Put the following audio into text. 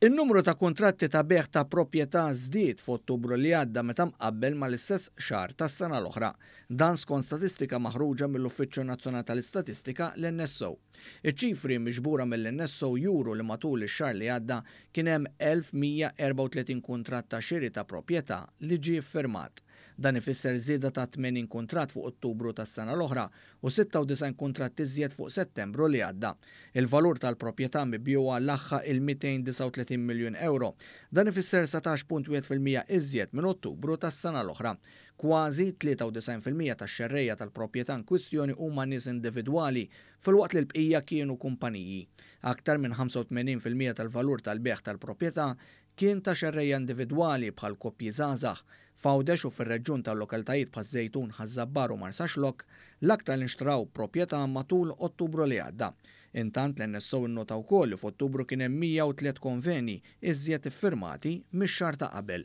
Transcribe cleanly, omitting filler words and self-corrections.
In-numru ta' kuntratti ta' beħ ta' proprjetà żdied f'Ottubru li għadda meta mqabbel mal-istess xahar tas-sena l-oħra. Dan skont statistika maħruġa mill-Uffiċċju Nazzjonali tal-Istatistika l-NSO. Iċ-ċifri miġbura mill-NSO juru li matul ix-xahar li għadda kien hemm 1134 kuntratt ta' xiri ta' proprjetà li ġie iffirmat. Dan ifisser żieda ta' 80 kuntratt fuq Ottubru tas-sena l-oħra u 96 kuntratt iżjed fuq Settembru li għadda. Il-valur tal-proprjetà mibjuwa laħħa il-239 miljun euro. Dan ifisser 17.1% iżjed minn Ottubru tas-sena l-oħra. Kważi 93% tax-xerrejja tal-proprjetà in kwistjoni huma nies individwali filwaqt li l-bqija kienu kumpaniji. Aktar minn 85% tal-valur tal-beħ tal-proprjetà kien ta' xerrejja individwali bħal koppji żgħażagħ. F'Għawdex u fir-reġjun tal-lokaltajiet bħaż-Żejtun, Ħażabbar u Marsaxlokk l-aktar li nxtraw proprjetà matul Ottubru li għadda. Intant l-NSO nnota wkoll li f'Ottubru kien hemm 103 konvenji iżjed iffirmati mix-xahar ta' qabel.